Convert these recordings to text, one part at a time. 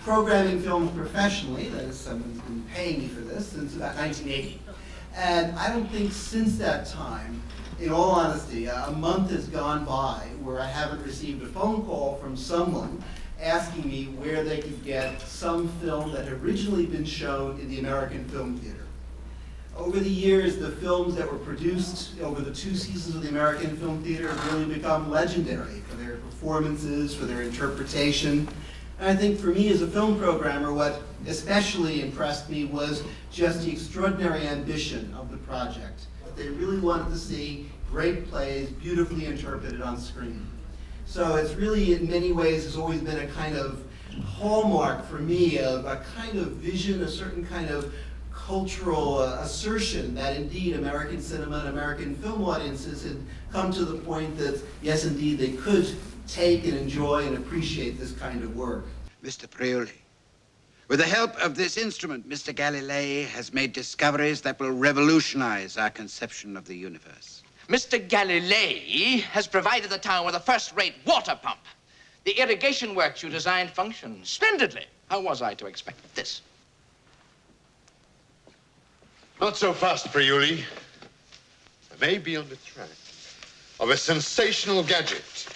programming films professionally, that is, someone's been paying me for this, since about 1980. And I don't think since that time, in all honesty, a month has gone by where I haven't received a phone call from someone asking me where they could get some film that had originally been shown in the American Film Theater. Over the years, the films that were produced over the 2 seasons of the American Film Theater have really become legendary for their performances, for their interpretation. And I think for me as a film programmer, what especially impressed me was just the extraordinary ambition of the project. They really wanted to see great plays beautifully interpreted on screen. So it's really, in many ways, has always been a kind of hallmark for me of a kind of vision, a certain kind of cultural assertion that indeed American cinema and American film audiences had come to the point that, yes, indeed, they could take and enjoy and appreciate this kind of work. Mr. Prioli, with the help of this instrument, Mr. Galilei has made discoveries that will revolutionize our conception of the universe. Mr. Galilei has provided the town with a first-rate water pump. The irrigation works you designed function splendidly. How was I to expect this? Not so fast, Priuli. I may be on the track of a sensational gadget.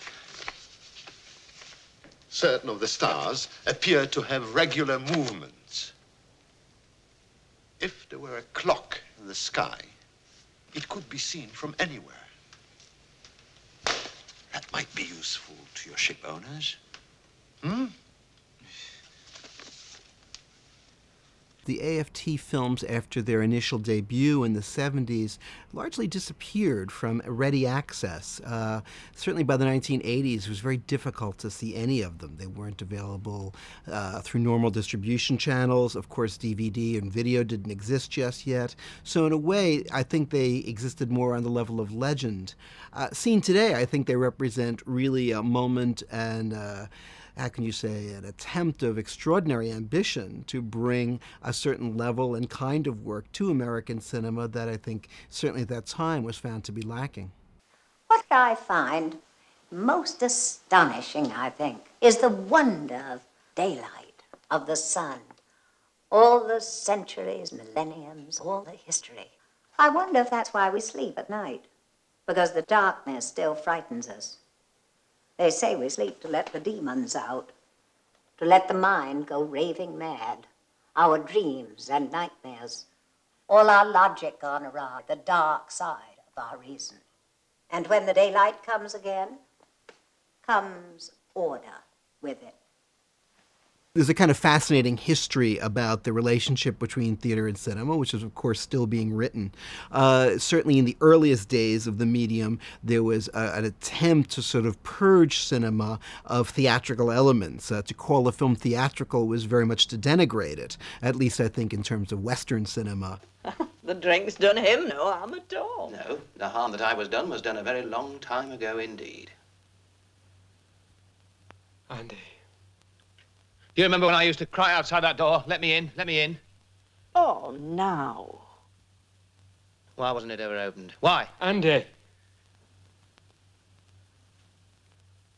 Certain of the stars appear to have regular movements. If there were a clock in the sky, it could be seen from anywhere. That might be useful to your ship owners. Hmm? The AFT films, after their initial debut in the 70s, largely disappeared from ready access. Certainly by the 1980s, it was very difficult to see any of them. They weren't available through normal distribution channels. Of course, DVD and video didn't exist just yet. So in a way, I think they existed more on the level of legend. Seen today, I think they represent really a moment and how can you say, an attempt of extraordinary ambition to bring a certain level and kind of work to American cinema that I think certainly at that time was found to be lacking. What I find most astonishing, I think, is the wonder of daylight, of the sun. All the centuries, millenniums, all the history. I wonder if that's why we sleep at night, because the darkness still frightens us. They say we sleep to let the demons out, to let the mind go raving mad, our dreams and nightmares, all our logic gone awry, the dark side of our reason. And when the daylight comes again, comes order with it. There's a kind of fascinating history about the relationship between theater and cinema, which is, of course, still being written. Certainly in the earliest days of the medium, there was an attempt to sort of purge cinema of theatrical elements. To call a film theatrical was very much to denigrate it, at least I think in terms of Western cinema. The drink's done him no harm at all. No, the harm that I was done a very long time ago indeed. Andy. Do you remember when I used to cry outside that door, let me in, let me in? Oh, now. Why wasn't it ever opened? Why? Andy.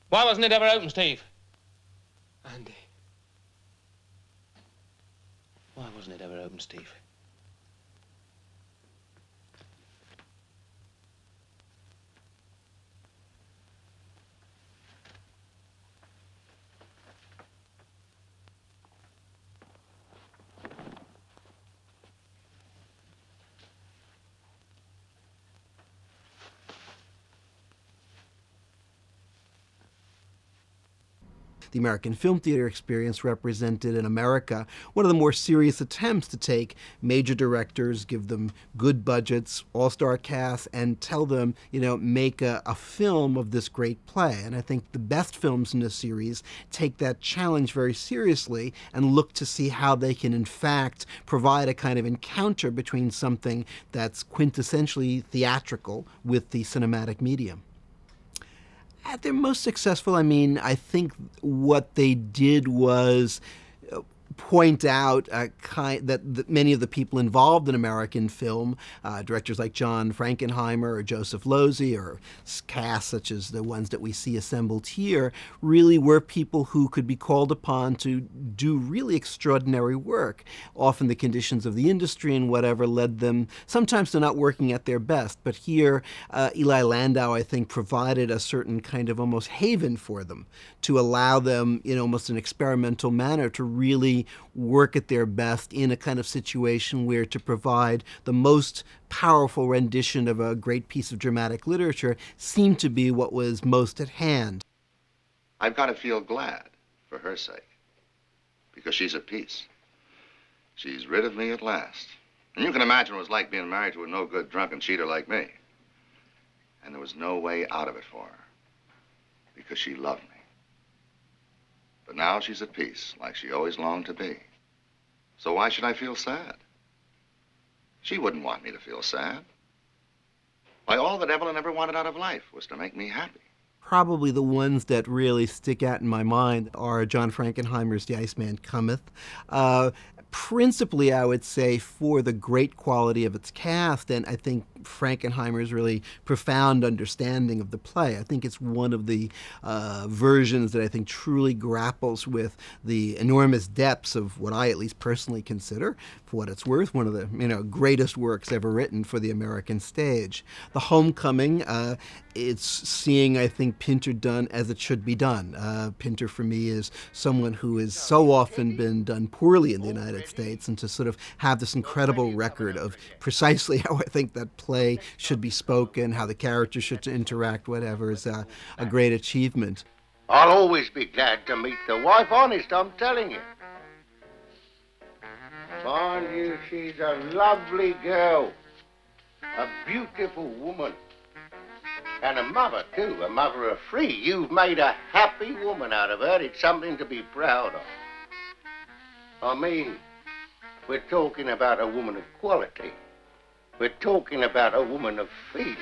Why wasn't it ever opened, Steve? Andy. Why wasn't it ever opened, Steve? The American Film Theater experience represented in America one of the more serious attempts to take major directors, give them good budgets, all-star casts, and tell them, make a film of this great play. And I think the best films in the series take that challenge very seriously and look to see how they can, in fact, provide a kind of encounter between something that's quintessentially theatrical with the cinematic medium. At their most successful, I think what they did was point out that many of the people involved in American film, directors like John Frankenheimer or Joseph Losey or casts such as the ones that we see assembled here, really were people who could be called upon to do really extraordinary work. Often the conditions of the industry and whatever led them sometimes to not working at their best. But here, Eli Landau, I think, provided a certain kind of almost haven for them to allow them, in almost an experimental manner, to really work at their best in a kind of situation where to provide the most powerful rendition of a great piece of dramatic literature seemed to be what was most at hand. I've got to feel glad for her sake, because she's at peace. She's rid of me at last. And you can imagine what it was like being married to a no-good drunken cheater like me. And there was no way out of it for her, because she loved me. But now she's at peace, like she always longed to be. So why should I feel sad? She wouldn't want me to feel sad. Why, all that Evelyn ever wanted out of life was to make me happy. Probably the ones that really stick out in my mind are John Frankenheimer's The Iceman Cometh. Principally, I would say, for the great quality of its cast, and I think Frankenheimer's really profound understanding of the play. I think it's one of the versions that I think truly grapples with the enormous depths of what I at least personally consider, for what it's worth, one of the greatest works ever written for the American stage. The Homecoming, it's seeing, I think, Pinter done as it should be done. Pinter, for me, is someone who has so often been done poorly in the United States, and to sort of have this incredible record of precisely how I think that play should be spoken, how the characters should interact, whatever, is a great achievement. I'll always be glad to meet the wife, honest, I'm telling you. Mind you, she's a lovely girl, a beautiful woman. And a mother, too, a mother of three. You've made a happy woman out of her. It's something to be proud of. I mean, we're talking about a woman of quality. We're talking about a woman of feeling.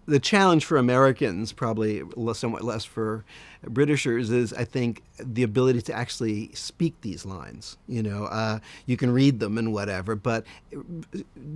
The challenge for Americans, probably somewhat less for Britishers, is, I think, the ability to actually speak these lines. You can read them and whatever, but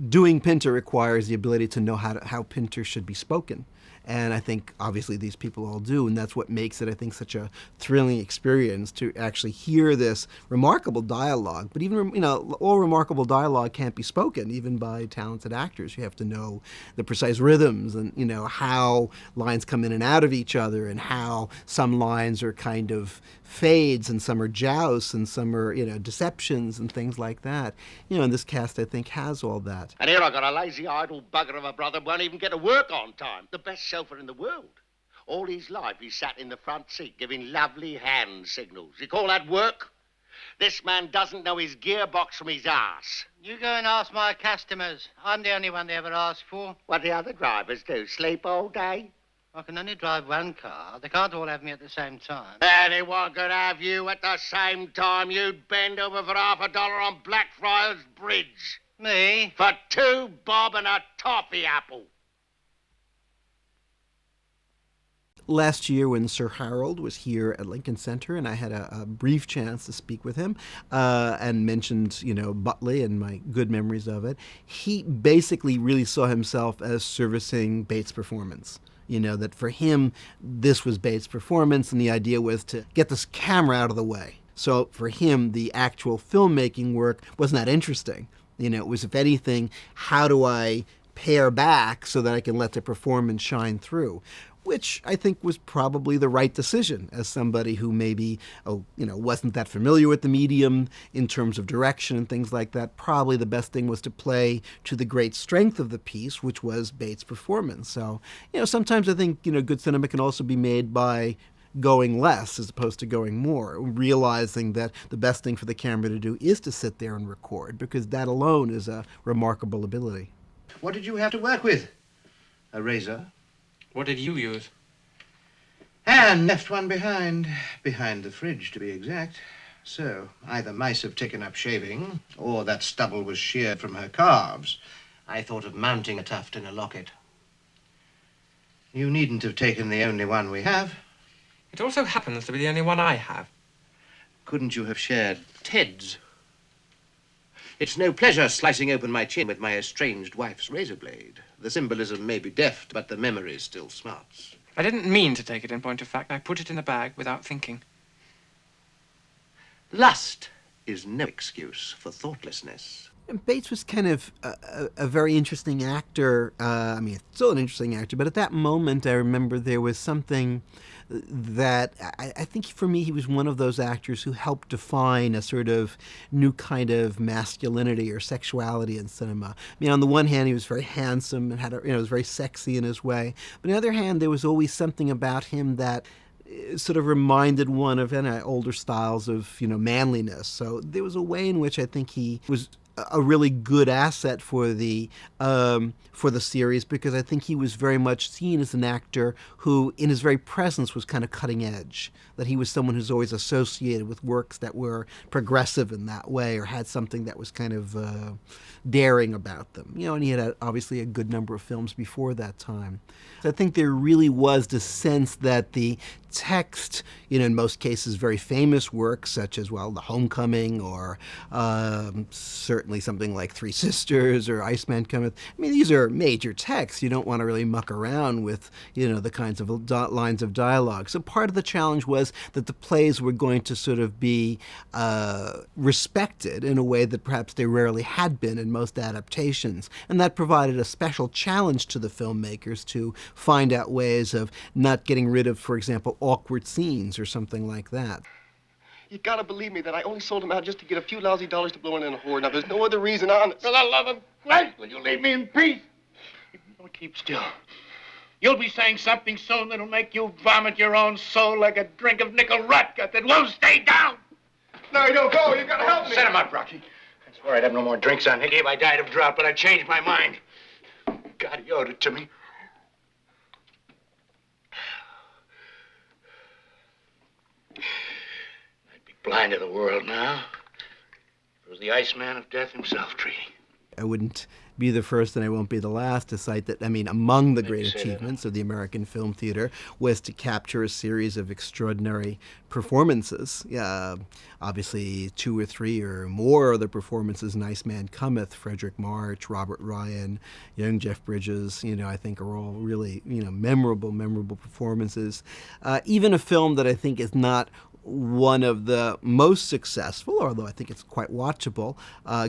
doing Pinter requires the ability to know how Pinter should be spoken. And I think, obviously, these people all do, and that's what makes it, I think, such a thrilling experience to actually hear this remarkable dialogue. But even, all remarkable dialogue can't be spoken, even by talented actors. You have to know the precise rhythms and, how lines come in and out of each other, and how some lines are kind of fades and some are jousts and some are, deceptions and things like that. And this cast, I think, has all that. And here I got a lazy, idle bugger of a brother who won't even get to work on time. The best chauffeur in the world. All his life he sat in the front seat giving lovely hand signals. You call that work? This man doesn't know his gearbox from his arse. You go and ask my customers. I'm the only one they ever ask for. What the other drivers do, sleep all day? I can only drive one car. They can't all have me at the same time. Anyone could have you at the same time. You'd bend over for $50 on Blackfriars Bridge. Me? For 2 bob and a toffee apple. Last year, when Sir Harold was here at Lincoln Center, and I had a brief chance to speak with him and mentioned, Butley and my good memories of it, he basically really saw himself as servicing Bates' performance. That for him, this was Bates' performance, and the idea was to get this camera out of the way. So for him, the actual filmmaking work wasn't that interesting. It was, if anything, how do I pare back so that I can let the performance shine through? Which I think was probably the right decision as somebody who maybe, wasn't that familiar with the medium in terms of direction and things like that. Probably the best thing was to play to the great strength of the piece, which was Bates' performance. So, sometimes I think, good cinema can also be made by going less as opposed to going more, realizing that the best thing for the camera to do is to sit there and record, because that alone is a remarkable ability. What did you have to work with? A razor? What did you use? And left one behind the fridge, to be exact. So, either mice have taken up shaving, or that stubble was sheared from her calves. I thought of mounting a tuft in a locket. You needn't have taken the only one we have. It also happens to be the only one I have. Couldn't you have shared Ted's? It's no pleasure slicing open my chin with my estranged wife's razor blade. The symbolism may be deft, but the memory still smarts. I didn't mean to take it, in point of fact. I put it in the bag without thinking. Lust is no excuse for thoughtlessness. And Bates was kind of a very interesting actor. I mean, still an interesting actor, but at that moment, I remember there was something that I think for me, he was one of those actors who helped define a sort of new kind of masculinity or sexuality in cinema. I mean, on the one hand, he was very handsome and was very sexy in his way. But on the other hand, there was always something about him that sort of reminded one of older styles of, manliness. So there was a way in which I think he was a really good asset for the series, because I think he was very much seen as an actor who, in his very presence, was kind of cutting edge. That he was someone who's always associated with works that were progressive in that way, or had something that was kind of daring about them. And he had obviously a good number of films before that time. So I think there really was the sense that the text, in most cases very famous works such as, The Homecoming, or certainly something like Three Sisters or Iceman Cometh. I mean, these are major texts. You don't want to really muck around with, the kinds of lines of dialogue. So part of the challenge was that the plays were going to sort of be respected in a way that perhaps they rarely had been in most adaptations. And that provided a special challenge to the filmmakers to find out ways of not getting rid of, for example, awkward scenes or something like that. You gotta believe me that I only sold him out just to get a few lousy dollars to blow in a whore. Now, there's no other reason, honest. For the love of Christ, will you leave me in peace? Don't keep still. You'll be saying something soon that'll make you vomit your own soul like a drink of nickel rot gut that won't stay down. No, you don't go. You gotta help me. Set him up, Rocky. I swore I'd have no more drinks on Hickey if I died of drought, but I changed my mind. God, he owed it to me. I'd be blind to the world now. It was the Iceman of Death himself treating. I wouldn't be the first and I won't be the last to cite that, among the great achievements of the American film theater was to capture a series of extraordinary performances. Obviously, 2 or 3 or more of the performances in Iceman Cometh, Frederick March, Robert Ryan, young Jeff Bridges, I think are all really, memorable performances. Even a film that I think is not one of the most successful, although I think it's quite watchable,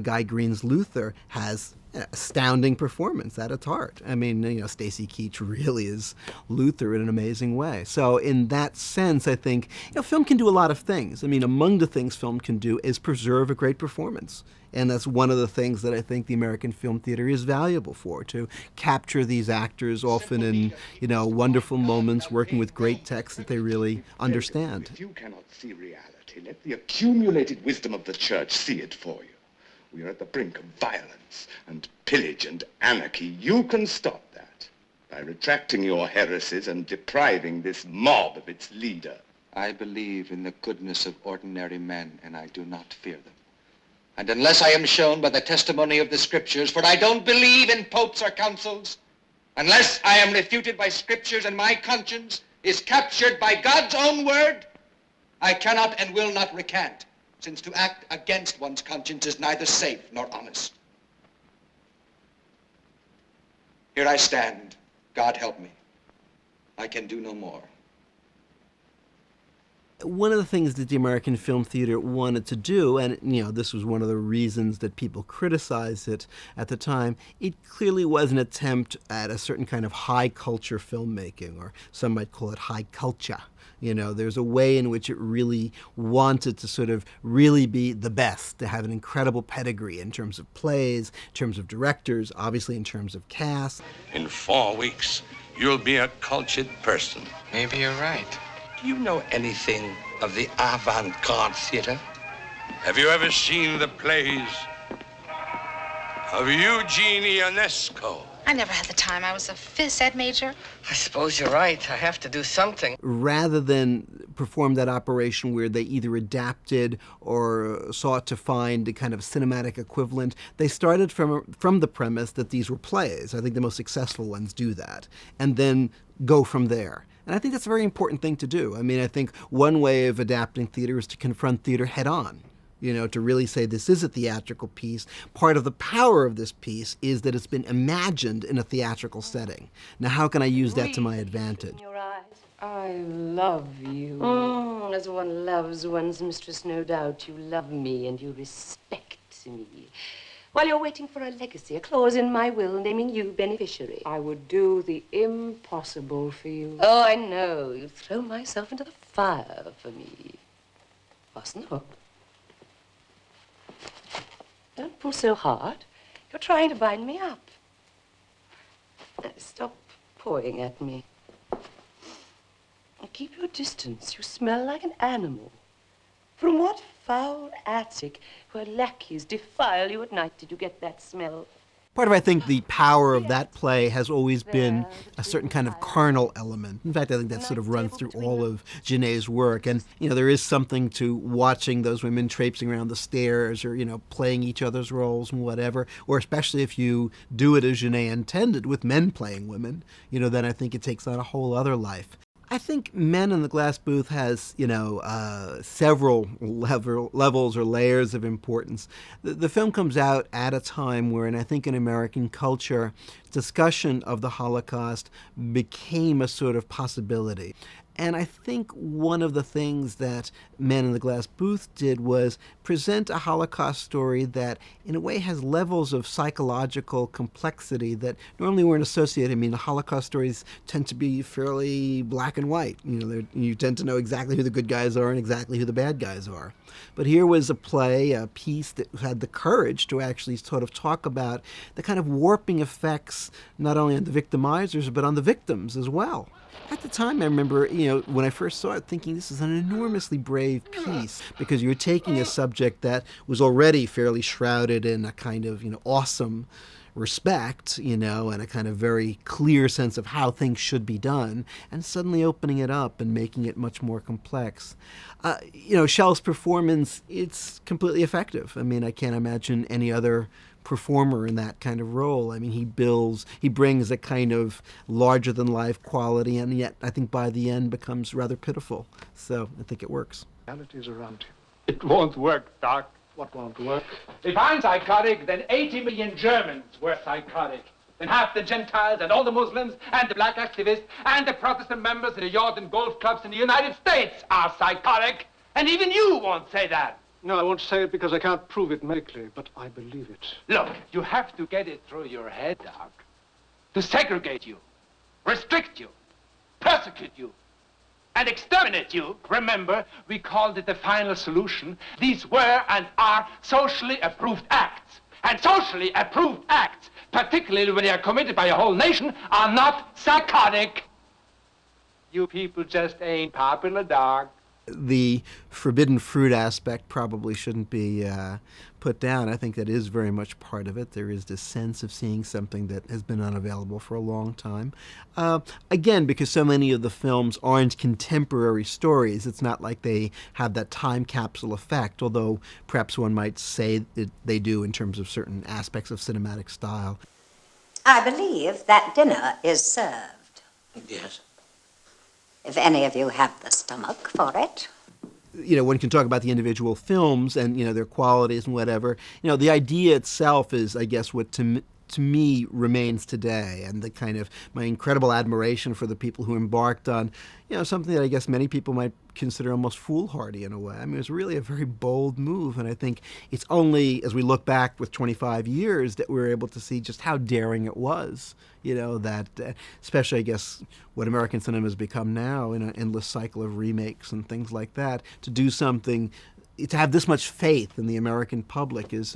Guy Green's Luther has an astounding performance at its heart. Stacy Keach really is Luther in an amazing way. So in that sense, I think, film can do a lot of things. Among the things film can do is preserve a great performance. And that's one of the things that I think the American film theater is valuable for, to capture these actors often in, wonderful moments, working with great texts that they really understand. If you cannot see reality, let the accumulated wisdom of the church see it for you. We are at the brink of violence and pillage and anarchy. You can stop that by retracting your heresies and depriving this mob of its leader. I believe in the goodness of ordinary men, and I do not fear them. And unless I am shown by the testimony of the scriptures, for I don't believe in popes or councils, unless I am refuted by scriptures and my conscience is captured by God's own word, I cannot and will not recant, since to act against one's conscience is neither safe nor honest. Here I stand. God help me. I can do no more. One of the things that the American film theater wanted to do, and this was one of the reasons that people criticized it at the time, it clearly was an attempt at a certain kind of high culture filmmaking, or some might call it high culture. There's a way in which it really wanted to sort of really be the best, to have an incredible pedigree in terms of plays, in terms of directors, obviously in terms of cast. In 4 weeks, you'll be a cultured person. Maybe you're right. Do you know anything of the avant-garde theater? Have you ever seen the plays of Eugene Ionesco? I never had the time. I was a phys ed major. I suppose you're right. I have to do something. Rather than performed that operation where they either adapted or sought to find a kind of cinematic equivalent. They started from the premise that these were plays. I think the most successful ones do that, and then go from there. And I think that's a very important thing to do. I mean, I think one way of adapting theater is to confront theater head on. To really say this is a theatrical piece. Part of the power of this piece is that it's been imagined in a theatrical setting. Now, how can I use that to my advantage? I love you. As one loves one's mistress, no doubt you love me and you respect me. While you're waiting for a legacy, a clause in my will naming you beneficiary. I would do the impossible for you. Oh, I know. You'd throw myself into the fire for me. Fasten the hook. Don't pull so hard. You're trying to bind me up. Stop pawing at me. Keep your distance. You smell like an animal. From what foul attic where lackeys defile you at night did you get that smell? Part of, I think, the power of that play has always been a certain kind of carnal element. In fact, I think that sort of runs through all of Genet's work. And, there is something to watching those women traipsing around the stairs or, playing each other's roles and whatever, or especially if you do it as Genet intended with men playing women, then I think it takes on a whole other life. I think Men in the Glass Booth has, several levels or layers of importance. The film comes out at a time where, and I think in American culture, discussion of the Holocaust became a sort of possibility. And I think one of the things that Men in the Glass Booth did was present a Holocaust story that, in a way, has levels of psychological complexity that normally weren't associated. I mean, the Holocaust stories tend to be fairly black and white. You tend to know exactly who the good guys are and exactly who the bad guys are. But here was a play, a piece that had the courage to actually sort of talk about the kind of warping effects, not only on the victimizers, but on the victims as well. At the time, I remember, when I first saw it, thinking this is an enormously brave piece because you're taking a subject that was already fairly shrouded in a kind of, awesome respect, and a kind of very clear sense of how things should be done, and suddenly opening it up and making it much more complex. Schell's performance, it's completely effective. I mean, I can't imagine any other performer in that kind of role. I mean, he brings a kind of larger-than-life quality, and yet I think by the end becomes rather pitiful. So I think it works. Realities around him. It won't work, Doc. What won't work? If I'm psychotic, then 80 million Germans were psychotic. Then half the Gentiles and all the Muslims and the black activists and the Protestant members of the yacht and golf clubs in the United States are psychotic. And even you won't say that. No, I won't say it because I can't prove it medically, but I believe it. Look, you have to get it through your head, Doc. To segregate you, restrict you, persecute you, and exterminate you. Remember, we called it the final solution. These were and are socially approved acts. And socially approved acts, particularly when they are committed by a whole nation, are not psychotic. You people just ain't popular, Doc. The forbidden fruit aspect probably shouldn't be put down. I think that is very much part of it. There is this sense of seeing something that has been unavailable for a long time. Again, because so many of the films aren't contemporary stories, it's not like they have that time capsule effect, although perhaps one might say that they do in terms of certain aspects of cinematic style. I believe that dinner is served. Yes. If any of you have the stomach for it. One can talk about the individual films and, their qualities and whatever. The idea itself is, I guess, what to me remains today, and the kind of my incredible admiration for the people who embarked on, something that I guess many people might consider almost foolhardy in a way. I mean, it was really a very bold move, and I think it's only as we look back with 25 years that we're able to see just how daring it was. That especially, I guess, what American cinema has become now in an endless cycle of remakes and things like that, to do something, to have this much faith in the American public is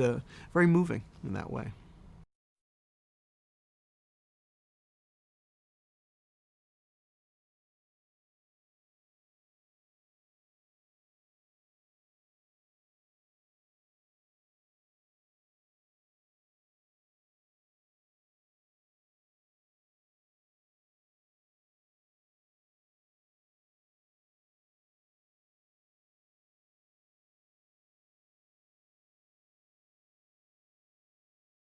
very moving in that way.